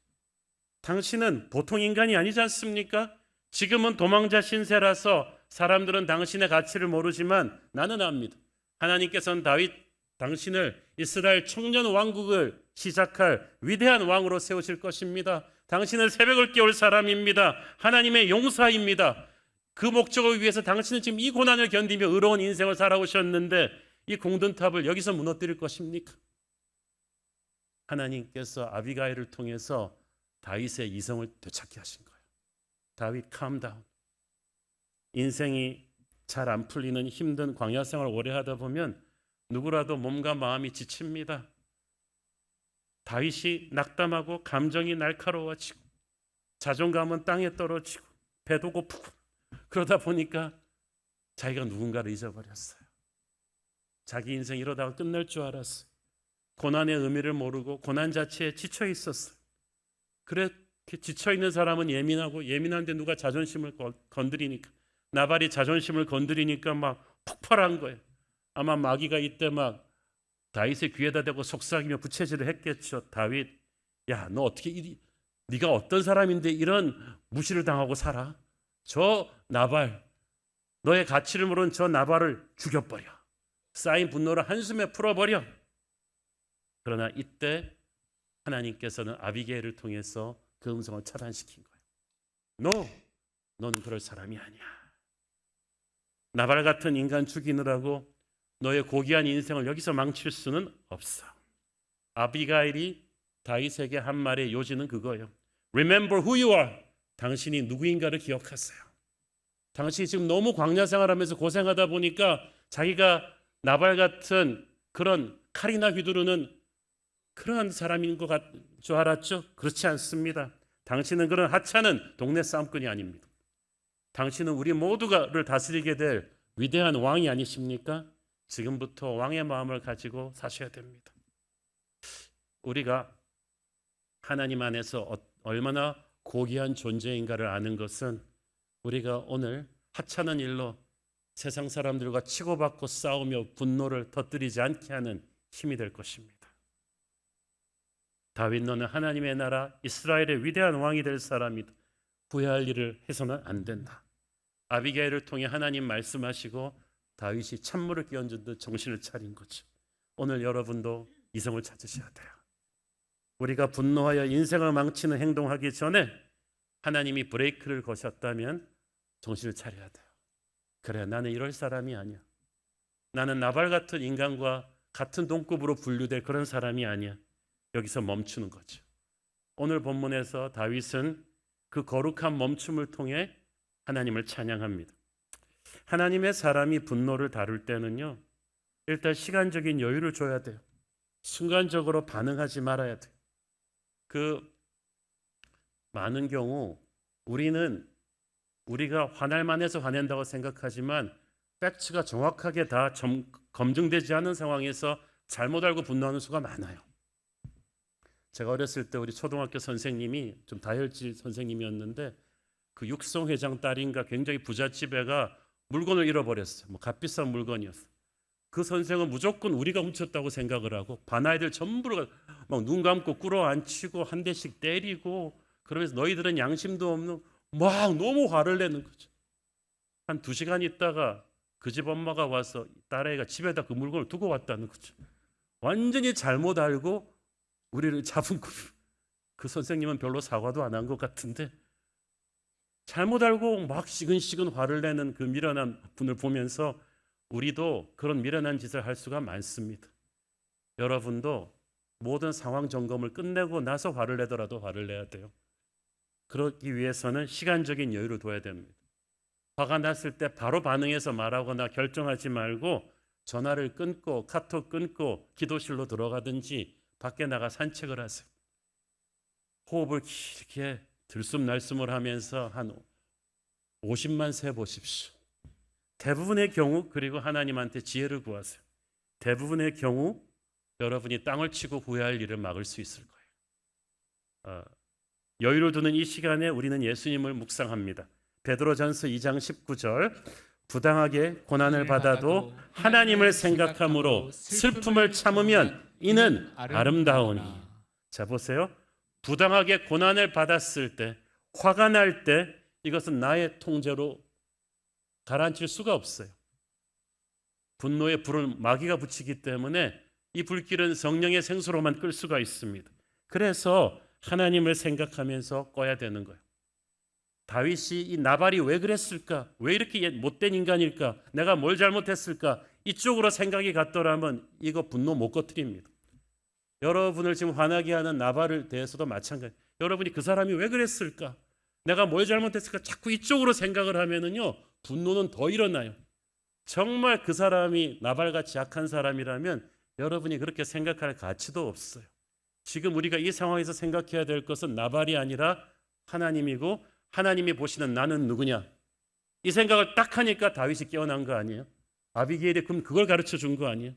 S2: 당신은 보통 인간이 아니지 않습니까? 지금은 도망자 신세라서 사람들은 당신의 가치를 모르지만 나는 압니다. 하나님께서는 다윗 당신을 이스라엘 청년 왕국을 시작할 위대한 왕으로 세우실 것입니다. 당신은 새벽을 깨울 사람입니다. 하나님의 용사입니다. 그 목적을 위해서 당신은 지금 이 고난을 견디며 의로운 인생을 살아오셨는데 이 공든탑을 여기서 무너뜨릴 것입니까? 하나님께서 아비가일을 통해서 다윗의 이성을 되찾게 하신 거예요. 다윗 캄다운. 인생이 잘 안 풀리는 힘든 광야 생활을 오래 하다 보면 누구라도 몸과 마음이 지칩니다. 다윗이 낙담하고 감정이 날카로워지고 자존감은 땅에 떨어지고 배도 고프고 그러다 보니까 자기가 누군가를 잊어버렸어요. 자기 인생 이러다가 끝날 줄 알았어요. 고난의 의미를 모르고 고난 자체에 지쳐 있었어요. 그렇게 지쳐있는 사람은 예민하고 예민한데 누가 자존심을 건드리니까 나발이 자존심을 건드리니까 막 폭발한 거예요. 아마 마귀가 이때 막 다윗의 귀에다 대고 속삭이며 부채질을 했겠죠. 다윗, 야, 너 어떻게 네가 어떤 사람인데 이런 무시를 당하고 살아? 저 나발, 너의 가치를 모르는 저 나발을 죽여버려. 쌓인 분노를 한숨에 풀어버려. 그러나 이때 하나님께서는 아비게일을 통해서 그 음성을 차단시킨 거예요. 너는 그럴 사람이 아니야. 나발 같은 인간 죽이느라고 너의 고귀한 인생을 여기서 망칠 수는 없어. 아비가일이 다윗에게 한 말의 요지는 그거예요. Remember who you are. 당신이 누구인가를 기억하세요. 당신이 지금 너무 광야 생활하면서 고생하다 보니까 자기가 나발 같은 그런 칼이나 휘두르는 그런 사람인 것 같은 줄 알았죠? 그렇지 않습니다. 당신은 그런 하찮은 동네 싸움꾼이 아닙니다. 당신은 우리 모두를 다스리게 될 위대한 왕이 아니십니까? 지금부터 왕의 마음을 가지고 사셔야 됩니다. 우리가 하나님 안에서 얼마나 고귀한 존재인가를 아는 것은 우리가 오늘 하찮은 일로 세상 사람들과 치고받고 싸우며 분노를 터뜨리지 않게 하는 힘이 될 것입니다. 다윗 너는 하나님의 나라 이스라엘의 위대한 왕이 될 사람이다. 후회할 일을 해서는 안 된다. 아비게일을 통해 하나님 말씀하시고 다윗이 찬물을 끼얹은 듯 정신을 차린 거죠. 오늘 여러분도 이성을 찾으셔야 돼요. 우리가 분노하여 인생을 망치는 행동하기 전에 하나님이 브레이크를 거셨다면 정신을 차려야 돼요. 그래, 나는 이럴 사람이 아니야. 나는 나발 같은 인간과 같은 동급으로 분류될 그런 사람이 아니야. 여기서 멈추는 거죠. 오늘 본문에서 다윗은 그 거룩한 멈춤을 통해 하나님을 찬양합니다. 하나님의 사람이 분노를 다룰 때는요, 일단 시간적인 여유를 줘야 돼요. 순간적으로 반응하지 말아야 돼요. 많은 경우 우리가 화날 만해서 화낸다고 생각하지만 팩트가 정확하게 다 검증되지 않은 상황에서 잘못 알고 분노하는 수가 많아요. 제가 어렸을 때 우리 초등학교 선생님이 좀 다혈질 선생님이었는데 그 육성회장 딸인가 굉장히 부잣집애가 물건을 잃어버렸어요. 값비싼 물건이었어요. 그 선생은 무조건 우리가 훔쳤다고 생각을 하고 반 아이들 전부를 막 눈 감고 끌어안치고 한 대씩 때리고 그러면서 너희들은 양심도 없는 막 너무 화를 내는 거죠. 한 2시간 있다가 그 집 엄마가 와서 딸아이가 집에다 그 물건을 두고 왔다는 거죠. 완전히 잘못 알고 우리를 잡은 거예요. 그 선생님은 별로 사과도 안 한 것 같은데 잘못 알고 막 시근시근 화를 내는 그 미련한 분을 보면서 우리도 그런 미련한 짓을 할 수가 많습니다. 여러분도 모든 상황 점검을 끝내고 나서 화를 내더라도 화를 내야 돼요. 그러기 위해서는 시간적인 여유를 둬야 됩니다. 화가 났을 때 바로 반응해서 말하거나 결정하지 말고 전화를 끊고 카톡 끊고 기도실로 들어가든지 밖에 나가 산책을 하세요. 호흡을 길게 들숨날숨을 하면서 한 50만 세보십시오. 대부분의 경우, 그리고 하나님한테 지혜를 구하세요. 대부분의 경우 여러분이 땅을 치고 후회할 일을 막을 수 있을 거예요. 여유를 두는 이 시간에 우리는 예수님을 묵상합니다. 베드로전서 2장 19절 부당하게 고난을 받아도 하나님을 생각함으로 슬픔을 참으면 이는 아름다우니. 자, 보세요. 부당하게 고난을 받았을 때, 화가 날 때 이것은 나의 통제로 가라앉힐 수가 없어요. 분노의 불을 마귀가 붙이기 때문에 이 불길은 성령의 생수로만 끌 수가 있습니다. 그래서 하나님을 생각하면서 꺼야 되는 거예요. 다윗이 이 나발이 왜 그랬을까? 왜 이렇게 못된 인간일까? 내가 뭘 잘못했을까? 이쪽으로 생각이 갔더라면 이거 분노 못 꺼트립니다. 여러분을 지금 화나게 하는 나발을 대해서도 마찬가지예요. 여러분이 그 사람이 왜 그랬을까? 내가 뭘 잘못했을까? 자꾸 이쪽으로 생각을 하면은요, 분노는 더 일어나요. 정말 그 사람이 나발같이 약한 사람이라면 여러분이 그렇게 생각할 가치도 없어요. 지금 우리가 이 상황에서 생각해야 될 것은 나발이 아니라 하나님이고 하나님이 보시는 나는 누구냐? 이 생각을 딱 하니까 다윗이 깨어난 거 아니에요? 아비게일이 그럼 그걸 가르쳐 준 거 아니에요?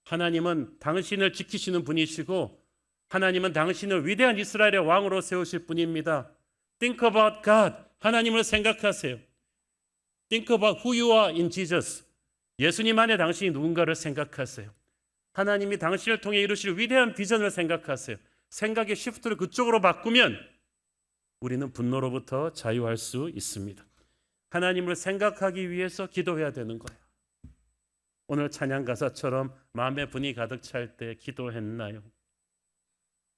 S2: 하나님은 당신을 지키시는 분이시고 하나님은 당신을 위대한 이스라엘의 왕으로 세우실 분입니다. Think about God. 하나님을 생각하세요. Think about who you are in Jesus. 예수님 안에 당신이 누군가를 생각하세요. 하나님이 당신을 통해 이루실 위대한 비전을 생각하세요. 생각의 시프트를 그쪽으로 바꾸면 우리는 분노로부터 자유할 수 있습니다. 하나님을 생각하기 위해서 기도해야 되는 거예요. 오늘 찬양 가사처럼 마음의 분이 가득 찰 때 기도했나요?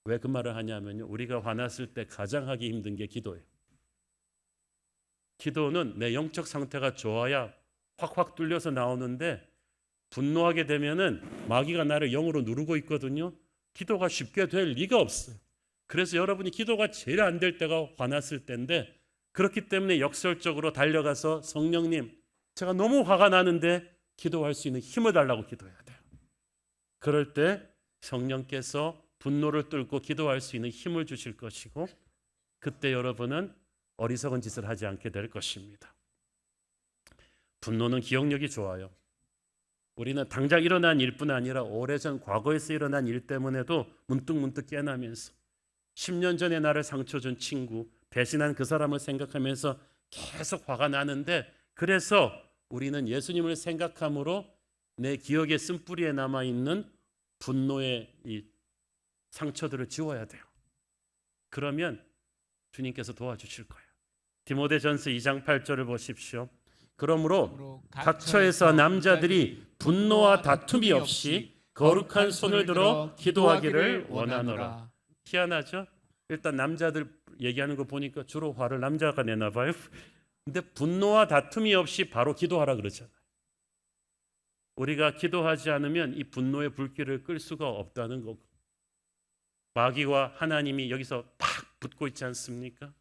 S2: 왜 그 말을 하냐면요, 우리가 화났을 때 가장 하기 힘든 게 기도예요. 기도는 내 영적 상태가 좋아야 확확 뚫려서 나오는데 분노하게 되면은 마귀가 나를 영으로 누르고 있거든요. 기도가 쉽게 될 리가 없어요. 그래서 여러분이 기도가 제일 안 될 때가 화났을 때인데, 그렇기 때문에 역설적으로 달려가서 성령님, 제가 너무 화가 나는데 기도할 수 있는 힘을 달라고 기도해야 돼요. 그럴 때 성령께서 분노를 뚫고 기도할 수 있는 힘을 주실 것이고, 그때 여러분은 어리석은 짓을 하지 않게 될 것입니다. 분노는 기억력이 좋아요. 우리는 당장 일어난 일뿐 아니라 오래전 과거에서 일어난 일 때문에도 문득문득 깨나면서 10년 전에 나를 상처 준 친구, 배신한 그 사람을 생각하면서 계속 화가 나는데, 그래서 우리는 예수님을 생각함으로 내 기억의 쓴뿌리에 남아있는 분노의 이 상처들을 지워야 돼요. 그러면 주님께서 도와주실 거예요. 디모데전서 2장 8절을 보십시오. 그러므로 각처에서 남자들이 분노와 다툼이 없이 거룩한 손을 들어 기도하기를 원하노라. 희한하죠? 일단 남자들 얘기하는 거 보니까 주로 화를 남자가 내나 봐요. 근데 분노와 다툼이 없이 바로 기도하라 그러잖아요. 우리가 기도하지 않으면 이 분노의 불길을 끌 수가 없다는 거고, 마귀와 하나님이 여기서 팍 붙고 있지 않습니까?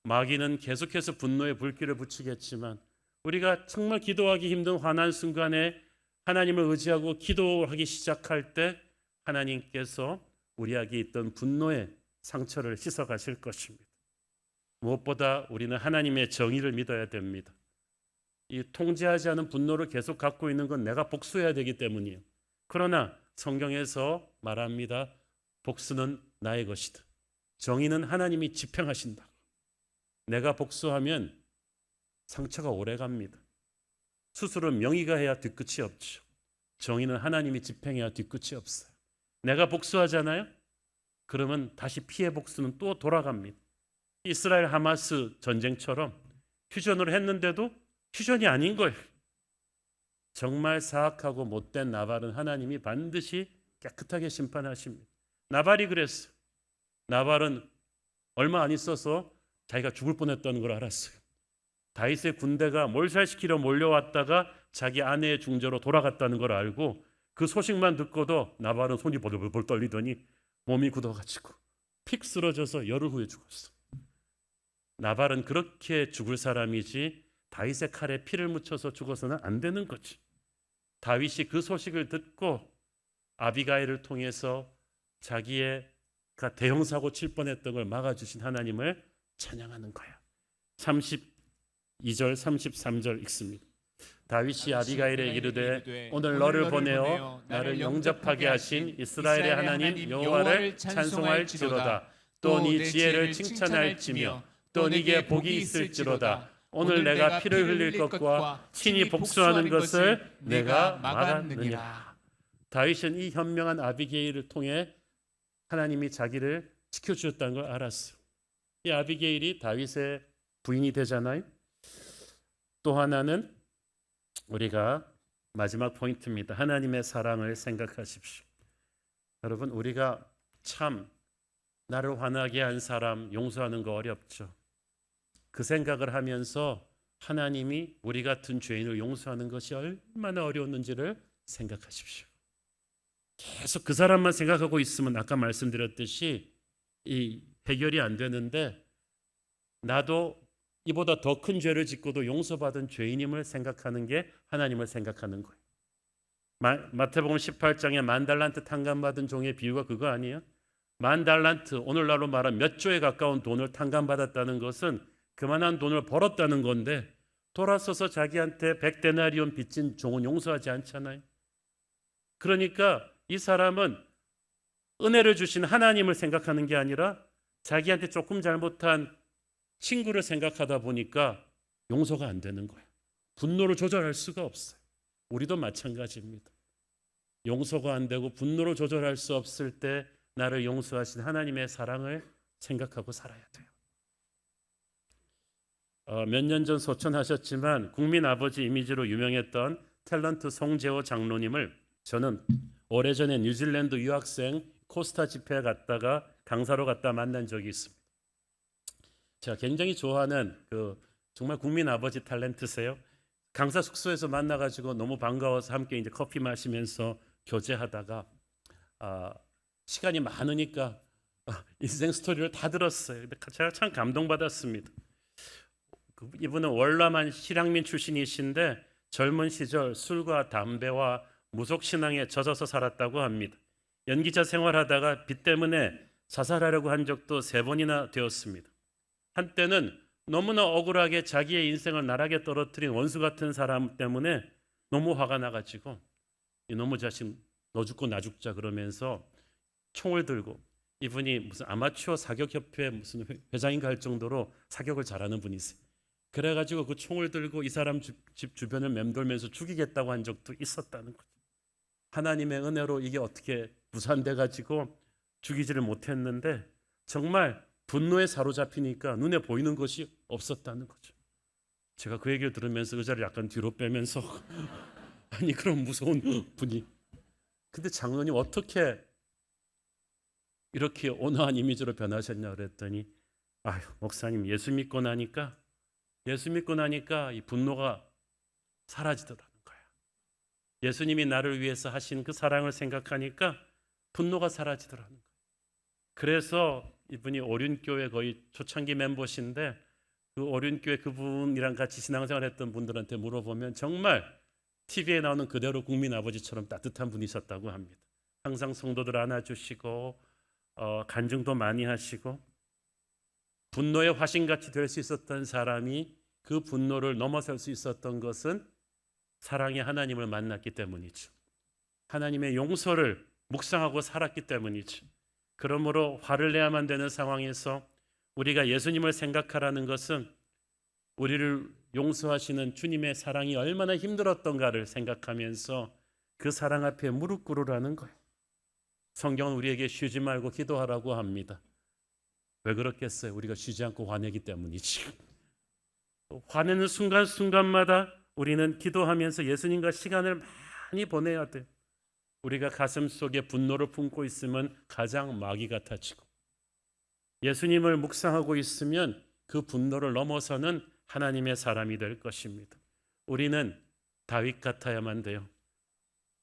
S2: 마귀는 계속해서 분노의 불길을 붙이겠지만 우리가 정말 기도하기 힘든 화난 순간에 하나님을 의지하고 기도하기 시작할 때 하나님께서 우리에게 있던 분노의 상처를 씻어가실 것입니다. 무엇보다 우리는 하나님의 정의를 믿어야 됩니다. 이 통제하지 않은 분노를 계속 갖고 있는 건 내가 복수해야 되기 때문이에요. 그러나 성경에서 말합니다. 복수는 나의 것이다. 정의는 하나님이 집행하신다. 내가 복수하면 상처가 오래 갑니다. 스스로 명의가 해야 뒤끝이 없죠. 정의는 하나님이 집행해야 뒤끝이 없어요. 내가 복수하잖아요. 그러면 다시 피해 복수는 또 돌아갑니다. 이스라엘 하마스 전쟁처럼 휴전을 했는데도 휴전이 아닌 거예요. 정말 사악하고 못된 나발은 하나님이 반드시 깨끗하게 심판하십니다. 나발이 그랬어요. 나발은 얼마 안 있어서 자기가 죽을 뻔했다는 걸 알았어요. 다윗의 군대가 몰살시키려 몰려왔다가 자기 아내의 중재로 돌아갔다는 걸 알고 그 소식만 듣고도 나발은 손이 벌벌 떨리더니 몸이 굳어가지고 픽 쓰러져서 열흘 후에 죽었어. 나발은 그렇게 죽을 사람이지 다윗의 칼에 피를 묻혀서 죽어서는 안 되는 거지. 다윗이 그 소식을 듣고 아비가일을 통해서 자기가 대형 사고 칠 뻔했던 걸 막아주신 하나님을 찬양하는 거야. 32절 33절 읽습니다. 다윗이 아비가일에 이르되 오늘 너를 보내어 나를 영접하게 하신 이스라엘의 하나님 여호와를 찬송할지로다. 또 네 지혜를 칭찬할지며 또 네게 복이 있을지로다. 오늘 내가 피를 흘릴 것과 친히 복수하는 것을 내가 막았느니라. 다윗은 이 현명한 아비게일을 통해 하나님이 자기를 지켜주셨다는 걸 알았어요. 이 아비게일이 다윗의 부인이 되잖아요. 또 하나는 우리가 마지막 포인트입니다. 하나님의 사랑을 생각하십시오. 여러분, 우리가 참 나를 화나게 한 사람 용서하는 거 어렵죠. 그 생각을 하면서 하나님이 우리 같은 죄인을 용서하는 것이 얼마나 어려웠는지를 생각하십시오. 계속 그 사람만 생각하고 있으면 아까 말씀드렸듯이 이 해결이 안 되는데, 나도 이보다 더 큰 죄를 짓고도 용서받은 죄인임을 생각하는 게 하나님을 생각하는 거예요. 마태복음 18장에 10,000달란트 탕감받은 종의 비유가 그거 아니에요? 10,000달란트, 오늘날로 말하면 몇 조에 가까운 돈을 탕감받았다는 것은 그만한 돈을 벌었다는 건데, 돌아서서 자기한테 100데나리온 빚진 종은 용서하지 않잖아요. 그러니까 이 사람은 은혜를 주신 하나님을 생각하는 게 아니라 자기한테 조금 잘못한 친구를 생각하다 보니까 용서가 안 되는 거예요. 분노를 조절할 수가 없어요. 우리도 마찬가지입니다. 용서가 안 되고 분노를 조절할 수 없을 때 나를 용서하신 하나님의 사랑을 생각하고 살아야 돼요. 몇 년 전 소천하셨지만 국민 아버지 이미지로 유명했던 탤런트 송재호 장로님을 저는 오래전에 뉴질랜드 유학생 코스타 집회에 갔다가 강사로 갔다 만난 적이 있습니다. 제가 굉장히 좋아하는 정말 국민 아버지 탤런트세요. 강사 숙소에서 만나가지고 너무 반가워서 함께 이제 커피 마시면서 교제하다가 시간이 많으니까 인생 스토리를 다 들었어요. 제가 참 감동받았습니다. 이분은 월남한 실향민 출신이신데 젊은 시절 술과 담배와 무속신앙에 젖어서 살았다고 합니다. 연기자 생활하다가 빚 때문에 자살하려고 한 적도 3번이나 되었습니다. 한때는 너무나 억울하게 자기의 인생을 나락에 떨어뜨린 원수 같은 사람 때문에 너무 화가 나가지고 이놈의 자식 너 죽고 나 죽자 그러면서 총을 들고, 이분이 무슨 아마추어 사격협회 무슨 회장인가 할 정도로 사격을 잘하는 분이세요. 그래가지고 그 총을 들고 이 사람 집 주변을 맴돌면서 죽이겠다고 한 적도 있었다는 거죠. 하나님의 은혜로 이게 어떻게 무산돼가지고 죽이지를 못했는데 정말 분노에 사로잡히니까 눈에 보이는 것이 없었다는 거죠. 제가 그 얘기를 들으면서 의자를 약간 뒤로 빼면서 아니 그런 무서운 분이, 근데 장로님 어떻게 이렇게 온화한 이미지로 변하셨냐 그랬더니, 아유 목사님 예수 믿고 나니까 이 분노가 사라지더라는 거야. 예수님이 나를 위해서 하신 그 사랑을 생각하니까 분노가 사라지더라는 거야. 그래서 이분이 오륜교회 거의 초창기 멤버신데, 그 오륜교회 그분이랑 같이 신앙생활했던 분들한테 물어보면 정말 TV에 나오는 그대로 국민 아버지처럼 따뜻한 분이셨다고 합니다. 항상 성도들 안아주시고 간증도 많이 하시고, 분노의 화신같이 될 수 있었던 사람이 그 분노를 넘어설 수 있었던 것은 사랑의 하나님을 만났기 때문이죠. 하나님의 용서를 묵상하고 살았기 때문이죠. 그러므로 화를 내야만 되는 상황에서 우리가 예수님을 생각하라는 것은 우리를 용서하시는 주님의 사랑이 얼마나 힘들었던가를 생각하면서 그 사랑 앞에 무릎 꿇으라는 거예요. 성경은 우리에게 쉬지 말고 기도하라고 합니다. 왜 그렇겠어요? 우리가 쉬지 않고 화내기 때문이지. 화내는 순간순간마다 우리는 기도하면서 예수님과 시간을 많이 보내야 돼요. 우리가 가슴 속에 분노를 품고 있으면 가장 마귀 같아지고, 예수님을 묵상하고 있으면 그 분노를 넘어서는 하나님의 사람이 될 것입니다. 우리는 다윗 같아야만 돼요.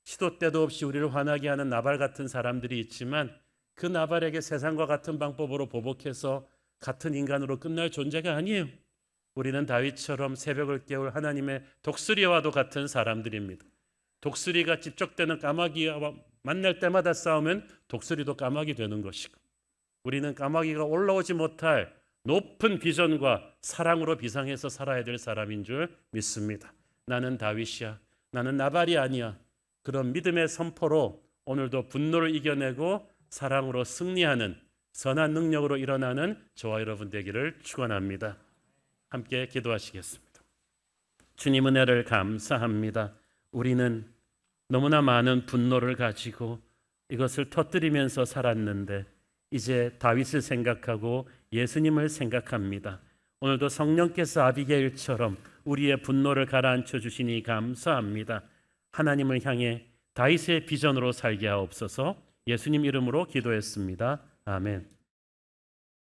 S2: 시도 때도 없이 우리를 화나게 하는 나발 같은 사람들이 있지만 그 나발에게 세상과 같은 방법으로 보복해서 같은 인간으로 끝날 존재가 아니에요. 우리는 다윗처럼 새벽을 깨울 하나님의 독수리와도 같은 사람들입니다. 독수리가 찝쩍대는 까마귀와 만날 때마다 싸우면 독수리도 까마귀 되는 것이고, 우리는 까마귀가 올라오지 못할 높은 비전과 사랑으로 비상해서 살아야 될 사람인 줄 믿습니다. 나는 다윗이야, 나는 나발이 아니야. 그런 믿음의 선포로 오늘도 분노를 이겨내고 사랑으로 승리하는 선한 능력으로 일어나는 저와 여러분 되기를 축원합니다. 함께 기도하시겠습니다. 주님 은혜를 감사합니다. 우리는 너무나 많은 분노를 가지고 이것을 터뜨리면서 살았는데 이제 다윗을 생각하고 예수님을 생각합니다. 오늘도 성령께서 아비게일처럼 우리의 분노를 가라앉혀 주시니 감사합니다. 하나님을 향해 다윗의 비전으로 살게 하옵소서. 예수님 이름으로 기도했습니다. 아멘.